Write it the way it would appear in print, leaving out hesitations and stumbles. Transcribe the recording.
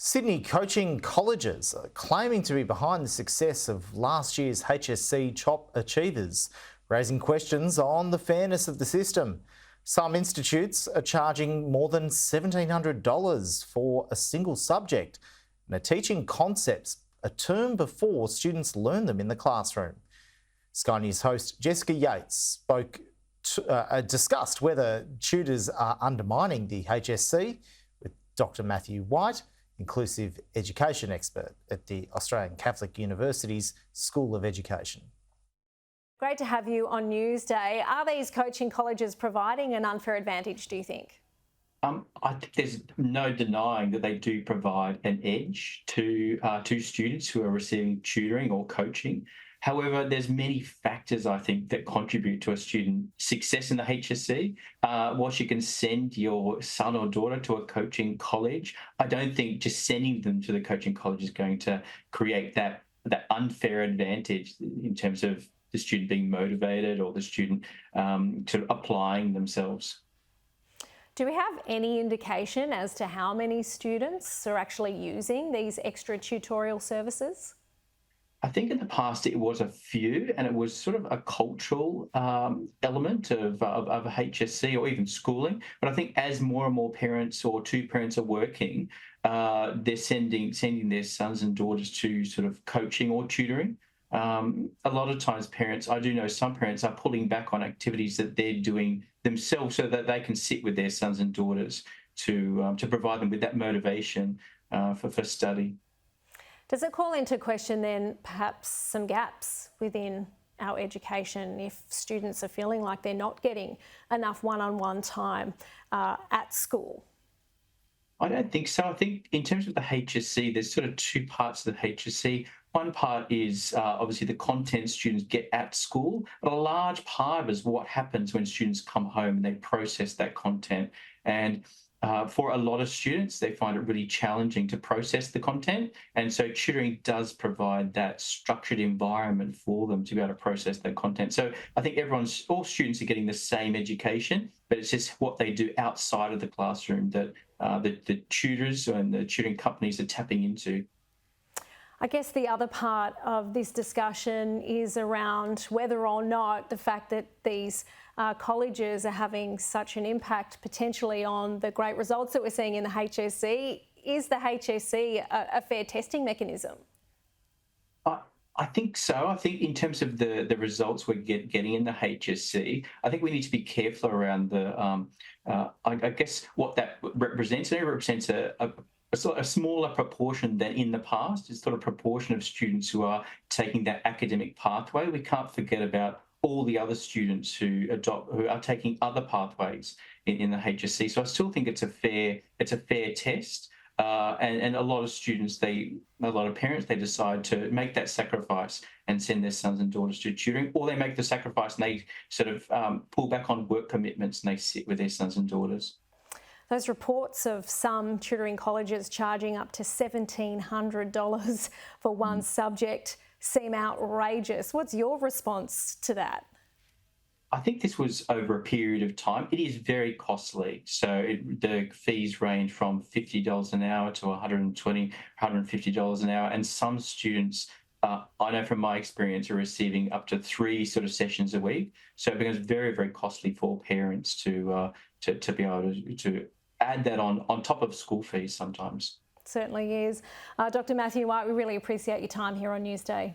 Sydney coaching colleges are claiming to be behind the success of last year's HSC top achievers, raising questions on the fairness of the system. Some institutes are charging more than $1,700 for a single subject and are teaching concepts a term before students learn them in the classroom. Sky News host Jessica Yates discussed whether tutors are undermining the HSC with Dr Matthew White, inclusive education expert at the Australian Catholic University's School of Education. Great to have you on Newsday. Are these coaching colleges providing an unfair advantage, do you think? I think there's no denying that they do provide an edge to students who are receiving tutoring or coaching. However, there's many factors, I think, that contribute to a student success in the HSC. Whilst you can send your son or daughter to a coaching college, I don't think just sending them to the coaching college is going to create that unfair advantage in terms of the student being motivated or the student sort of applying themselves. Do we have any indication as to how many students are actually using these extra tutorial services? I think in the past it was a few, and it was sort of a cultural element of HSC or even schooling. But I think as more and more parents or two parents are working, they're sending their sons and daughters to sort of coaching or tutoring. A lot of times I do know some parents are pulling back on activities that they're doing themselves so that they can sit with their sons and daughters to provide them with that motivation for study. Does it call into question then perhaps some gaps within our education if students are feeling like they're not getting enough one-on-one time at school? I don't think so. I think in terms of the HSC, there's sort of two parts of the HSC. One part is obviously the content students get at school, but a large part is what happens when students come home and they process that content. And for a lot of students, they find it really challenging to process the content. And so tutoring does provide that structured environment for them to be able to process that content. So I think all students are getting the same education, but it's just what they do outside of the classroom that the tutors and the tutoring companies are tapping into. I guess the other part of this discussion is around whether or not the fact that these colleges are having such an impact potentially on the great results that we're seeing in the HSC. Is the HSC a fair testing mechanism? I think so. I think in terms of the results we're getting in the HSC, I think we need to be careful around the, I guess what that represents. It represents a smaller proportion than in the past. It's sort of proportion of students who are taking that academic pathway. We can't forget about all the other students who are taking other pathways in the HSC. So I still think it's a fair test. And a lot of students, a lot of parents, they decide to make that sacrifice and send their sons and daughters to tutoring, or they make the sacrifice and they sort of pull back on work commitments and they sit with their sons and daughters. Those reports of some tutoring colleges charging up to $1,700 for one subject seem outrageous. What's your response to that? I think this was over a period of time. It is very costly. So the fees range from $50 an hour to $120, $150 an hour. And some students, I know from my experience, are receiving up to 3 sort of sessions a week. So it becomes very, very costly for parents to be able to add that on top of school fees sometimes. It certainly is. Dr Matthew White, we really appreciate your time here on Newsday.